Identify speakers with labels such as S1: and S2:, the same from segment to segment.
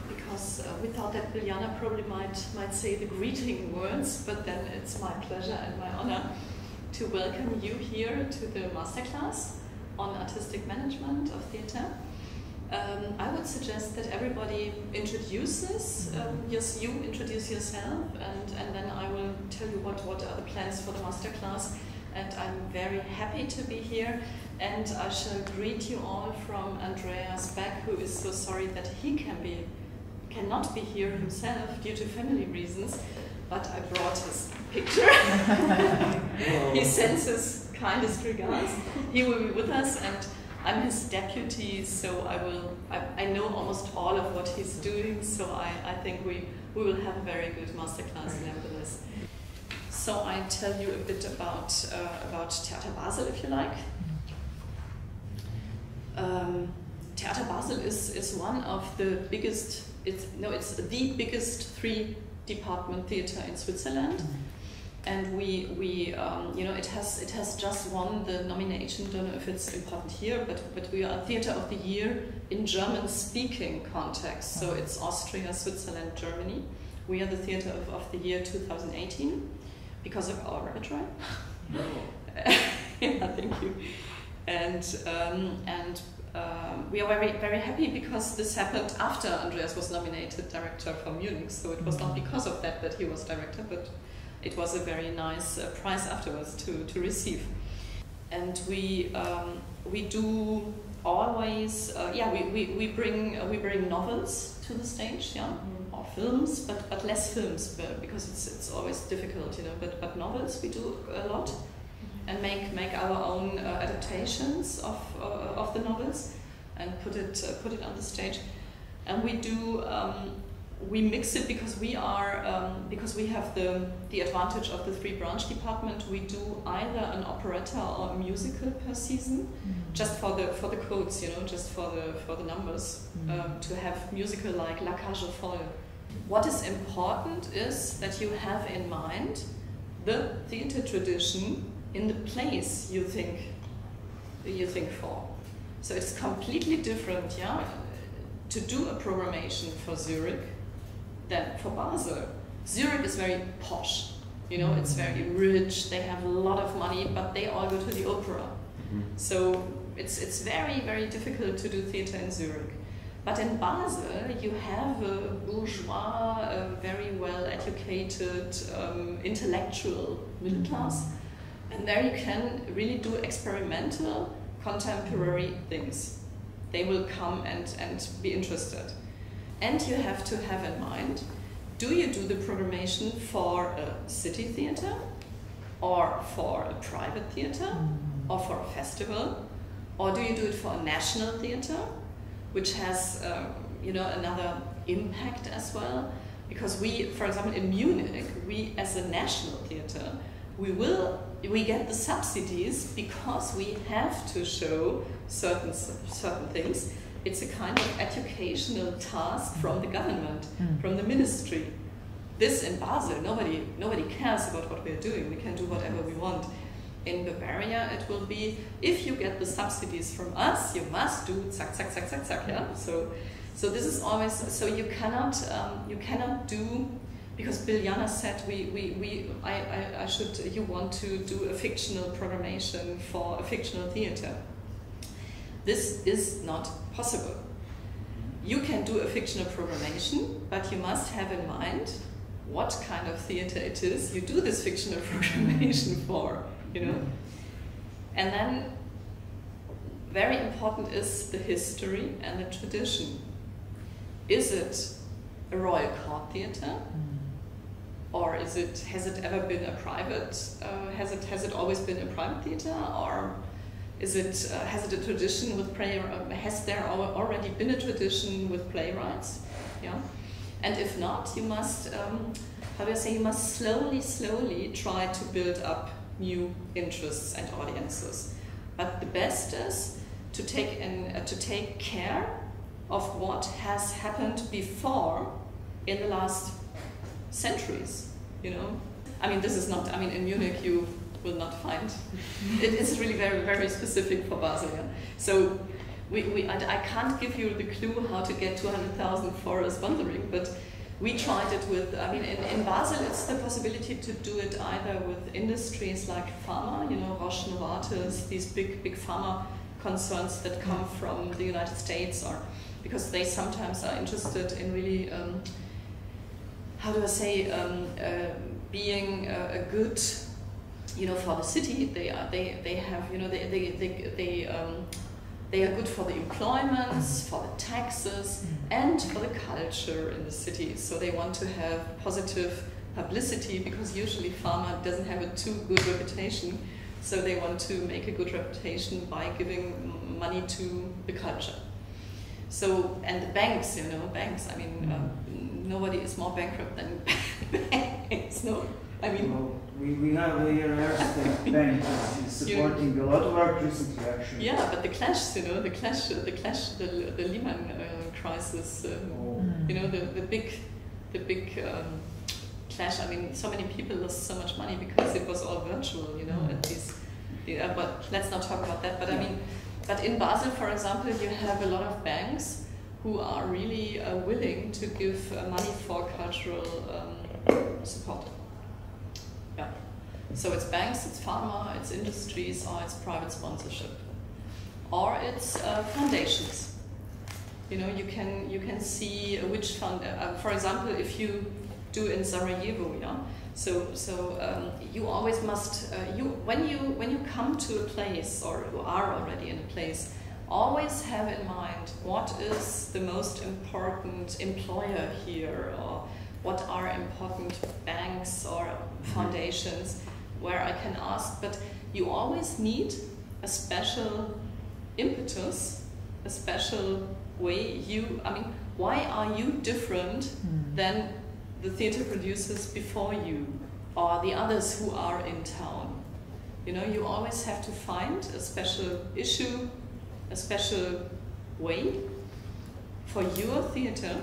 S1: Because we thought that Biljana probably might say the greeting words, but then it's my pleasure and my honor to welcome you here to the Masterclass on Artistic Management of Theatre. I would suggest that everybody introduces, yes, you introduce yourself, and then I will tell you what are the plans for the Masterclass. And I'm very happy to be here, and I shall greet you all from Andreas Beck, who is so sorry that he cannot be here himself due to family reasons, but I brought his picture. He sends his kindest regards. He will be with us, and I'm his deputy, so I know almost all of what he's doing, so I think we will have a very good Masterclass nevertheless. So I tell you a bit about Theater Basel, if you like. Theater Basel is one of the biggest. It's the biggest 3-department theater in Switzerland, and it has just won the nomination. Don't know if it's important here, but we are Theater of the Year in German-speaking context. So it's Austria, Switzerland, Germany. We are the Theater of the Year 2018. Because of our repertoire. Yeah, thank you. And we are very, very happy because this happened after Andreas was nominated director for Munich. So it was not because of that he was director, but it was a very nice prize afterwards to receive. And we do always, we bring novels to the stage, yeah. Or films, but less films because it's always difficult, But novels we do a lot, and make our own adaptations of the novels and put it on the stage. And we mix it because we have the advantage of the 3-branch department. We do either an operetta or a musical per season, just for the codes, just for the numbers, to have musical like La Cage aux Folles. What is important is that you have in mind the theater tradition in the place you think for. So it's completely different, to do a programmation for Zurich than for Basel. Zurich is very posh, it's very rich, they have a lot of money, but they all go to the opera. So it's very, very difficult to do theater in Zurich. But in Basel, you have a bourgeois, a very well-educated, intellectual middle class, and there you can really do experimental, contemporary things. They will come and be interested. And you have to have in mind, do you do the programmation for a city theater, or for a private theater, or for a festival, or do you do it for a national theater, which has another impact as well, because we, for example, in Munich, we as a national theater, we get the subsidies because we have to show certain things. It's a kind of educational task from the government, from the ministry. This in Basel, nobody cares about what we're doing. We can do whatever we want. In Bavaria, it will be, if you get the subsidies from us, you must do zack, zack, zack, zack, zack, yeah? So this is always, so you cannot do, because Biljana said you want to do a fictional programmation for a fictional theater. This is not possible. You can do a fictional programmation, but you must have in mind what kind of theater it is you do this fictional programmation for. And then very important is the history and the tradition. Is it a royal court theater, or has it ever been a private? Has it always been a private theater, or has it a tradition with has there already been a tradition with playwrights? Yeah, and if not, you must you must slowly try to build up new interests and audiences. But the best is to take care of what has happened before in the last centuries, I mean, this is not, in Munich you will not find, it is really very, very specific for Basel. Yeah? So I can't give you the clue how to get 200,000 for a sponsoring, but we tried it with, I mean, in Basel it's the possibility to do it either with industries like pharma, you know, Roche, Novartis, these big pharma concerns that come from the United States, or because they sometimes are interested in really, how do I say, being a good, you know, for the city. They have, you know, they are good for the employments, for the taxes, and for the culture in the city. So they want to have positive publicity, because usually pharma doesn't have a too good reputation. So they want to make a good reputation by giving money to the culture. So, and the banks, you know, banks, I mean, nobody is more bankrupt than banks, no? I mean,
S2: well, we have here Erste Bank supporting a lot of art recently, actually.
S1: Yeah, but the clash, you know, the Lehman crisis, you know, the big clash. I mean, so many people lost so much money because it was all virtual, you know. At least, but let's not talk about that. But I mean, but in Basel, for example, you have a lot of banks who are really willing to give money for cultural support. Yeah. So it's banks, it's pharma, it's industries, or it's private sponsorship, or it's foundations. You know, you can see which fund. For example, if you do in Sarajevo, yeah. So you always must when you come to a place, or you are already in a place, always have in mind what is the most important employer here, or what are important banks or foundations where I can ask. But you always need a special impetus, a special way. I mean, why are you different than the theater producers before you, or the others who are in town? You know, you always have to find a special issue, a special way for your theater,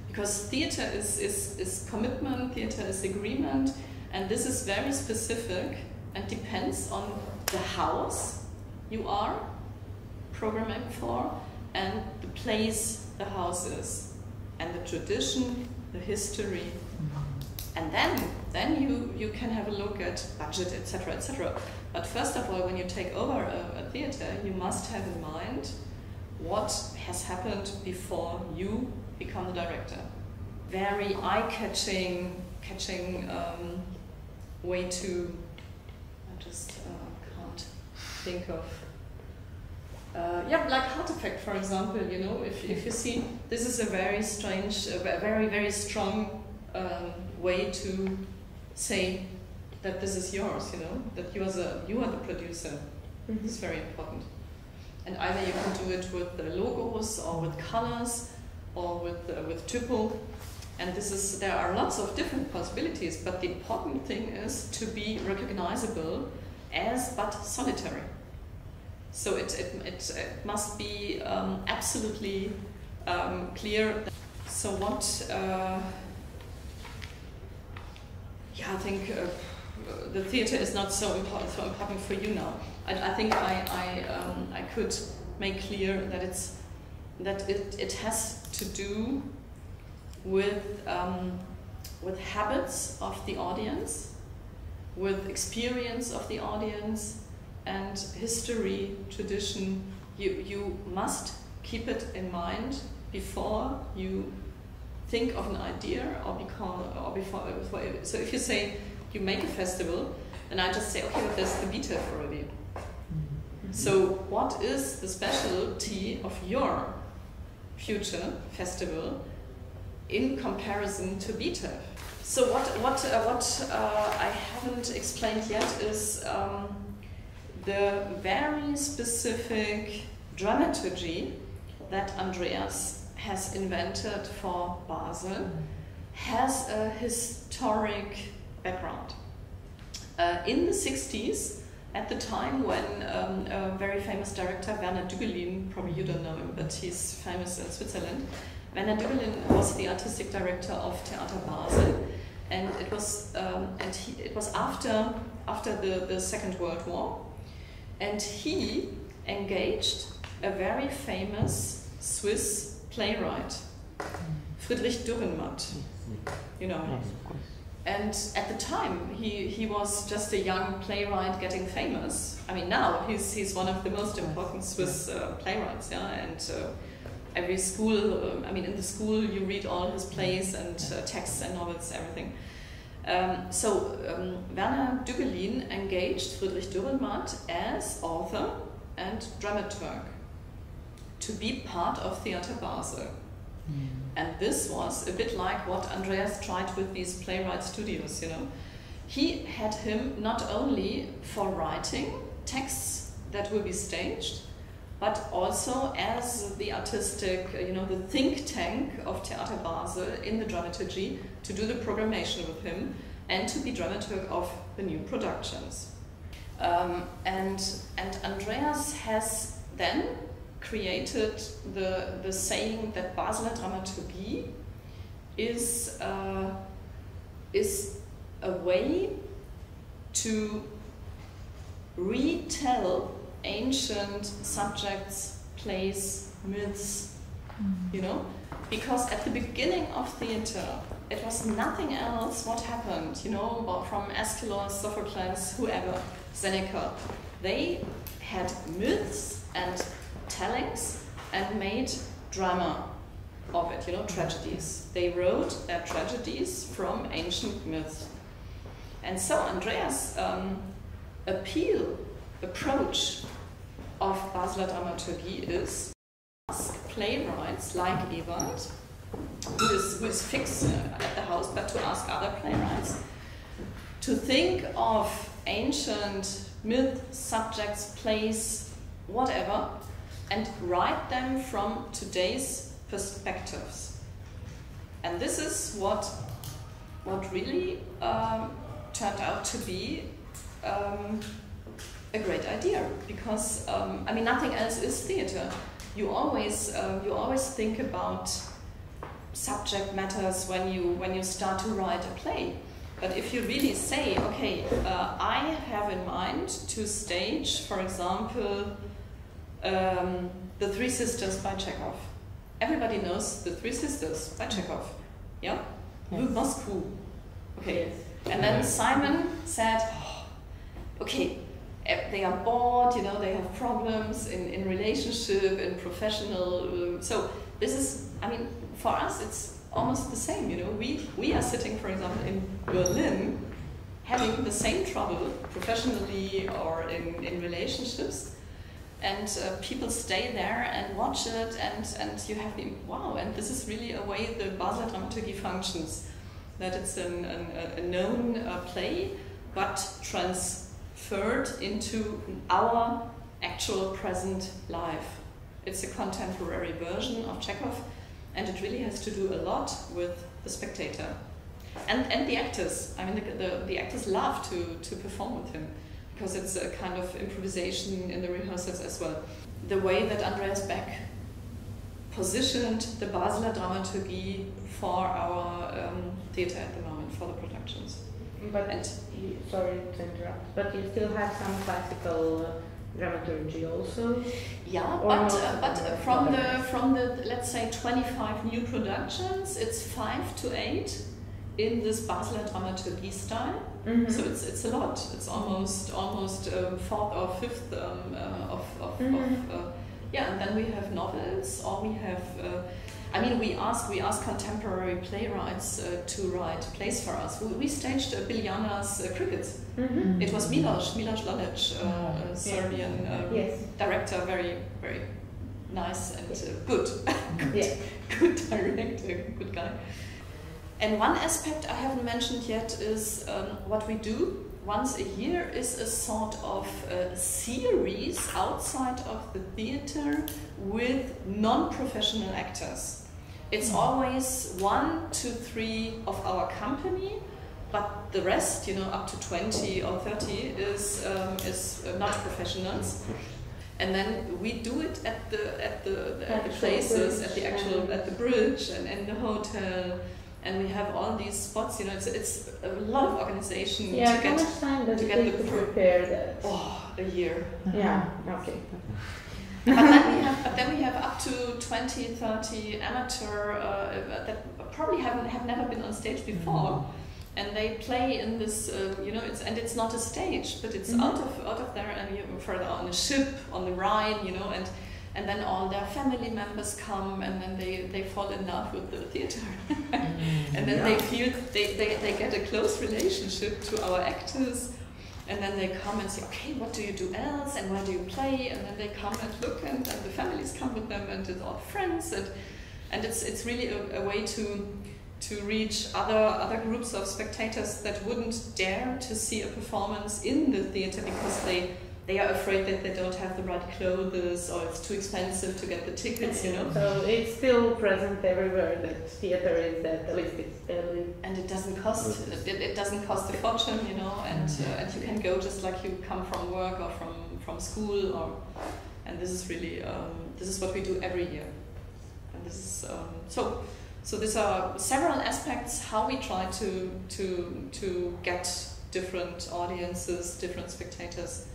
S1: because theater is commitment, theater is agreement, and this is very specific and depends on the house you are programming for, and the place the house is, and the tradition, the history. And then you can have a look at budget, etc., etc. But first of all, when you take over a theater, you must have in mind what has happened before you become the director. Very eye-catching way to, I just can't think of. Yeah, like Artifact, for example, you know, if you see, this is a very strange, very strong way to say that this is yours, you know, that you are the producer. This is very important. And either you can do it with the logos, or with colors, or with typo. And there are lots of different possibilities, but the important thing is to be recognizable as but solitary. So it must be absolutely clear. So what? Yeah, I think the theater is not so important for you now. I think I could make clear that it has to do with habits of the audience, with experience of the audience, and history, tradition. You must keep it in mind before you think of an idea, before. So if you say you make a festival, then I just say, okay, but there's the BTEF already. So what is the specialty of your future festival in comparison to BTEF? So what I haven't explained yet is the very specific dramaturgy that Andreas has invented for Basel has a historic background. In the 60s, at the time when a very famous director, Werner Dügelin, probably you don't know him, but he's famous in Switzerland. Werner Dügelin was the artistic director of Theater Basel, and it was after the Second World War, and he engaged a very famous Swiss playwright, Friedrich Dürrenmatt, you know.
S3: Yes, of course.
S1: And at the time, he was just a young playwright getting famous. I mean, now he's one of the most important Swiss playwrights, yeah. And every school, I mean, in the school you read all his plays and texts and novels, everything. So Werner Düggelin engaged Friedrich Dürrenmatt as author and dramaturg to be part of Theater Basel. And this was a bit like what Andreas tried with these playwright studios, you know. He had him not only for writing texts that will be staged, but also as the artistic, you know, the think tank of Theater Basel in the dramaturgy to do the programmation with him and to be dramaturg of the new productions. And Andreas has then created the saying that Basler Dramaturgie is a way to retell ancient subjects, plays, myths, you know, because at the beginning of theater it was nothing else what happened, you know, from Aeschylus, Sophocles, whoever, Seneca. They had myths and tellings and made drama of it, you know, tragedies. They wrote their tragedies from ancient myths. And so Andreas' approach of Basler Dramaturgie is ask playwrights like Ewald, who is fixed at the house, but to ask other playwrights to think of ancient myth, subjects, plays, whatever, and write them from today's perspectives. And this is what really turned out to be a great idea, because I mean, nothing else is theater. You always think about subject matters when you start to write a play. But if you really say, okay, I have in mind to stage, for example, The Three Sisters by Chekhov. Everybody knows The Three Sisters by Chekhov. Yeah? Yes. Moscow. Okay. And then Simon said, oh, okay, they are bored, you know, they have problems in relationship, in professional. So this is, I mean, for us it's almost the same, you know. We are sitting, for example, in Berlin, having the same trouble professionally or in relationships. And people stay there and watch it, and you have the wow. And this is really a way the Basler Dramaturgie functions. That it's a known play, but transferred into our actual present life. It's a contemporary version of Chekhov, and it really has to do a lot with the spectator and the actors. I mean, the actors love to perform with him, because it's a kind of improvisation in the rehearsals as well. The way that Andreas Beck positioned the Basler Dramaturgie for our theatre at the moment, for the productions.
S4: But sorry to interrupt, but you still have some classical dramaturgy also?
S1: Yeah, but from the let's say 25 new productions, it's 5 to 8 in this Basler Dramaturgie style. Mm-hmm. So it's a lot. It's almost fourth or fifth yeah. And then we have novels, or we have. I mean, we ask contemporary playwrights to write plays for us. We staged Biljana's Cricket. Mm-hmm. It was Miloš Lalic, a Serbian director, very very nice and good director, good guy. And one aspect I haven't mentioned yet is what we do once a year is a sort of series outside of the theater with non-professional actors. It's always 1 to 3 of our company, but the rest, you know, up to 20 or 30 is not professionals. And then we do it at the places, at the bridge and in the hotel. And we have all these spots, you know, it's a lot of organization to get.
S4: How much time does it take to prepare that?
S1: Oh, a year.
S4: Yeah, okay.
S1: But then we have up to 20, 30 amateur that probably have never been on stage before, and they play in this, you know, it's not a stage, but it's out of there, and you're further on a ship on the Rhine, you know, and then all their family members come, and then they fall in love with the theater, and then they feel they get a close relationship to our actors. And then they come and say, okay, what do you do else, and where do you play? And then they come and look, and the families come with them, and it's all friends, and it's really a way to reach other groups of spectators that wouldn't dare to see a performance in the theater because they are afraid that they don't have the right clothes, or it's too expensive to get the tickets, you know.
S4: So it's still present everywhere that theater is, that at least it's
S1: and it doesn't cost it doesn't cost a fortune, you know, and you can go just like you come from work or from school, and this is really this is what we do every year, and this is so these are several aspects how we try to get different audiences, different spectators.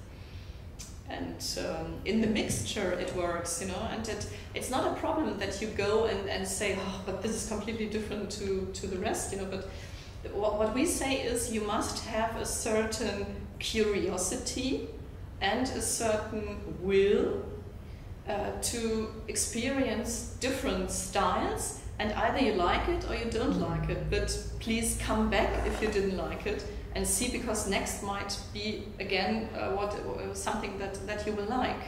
S1: And in the mixture it works, you know, and it's not a problem that you go and say, oh, but this is completely different to the rest, you know, but what we say is you must have a certain curiosity and a certain will to experience different styles, and either you like it or you don't like it, but please come back if you didn't like it, and see, because next might be again something that you will like.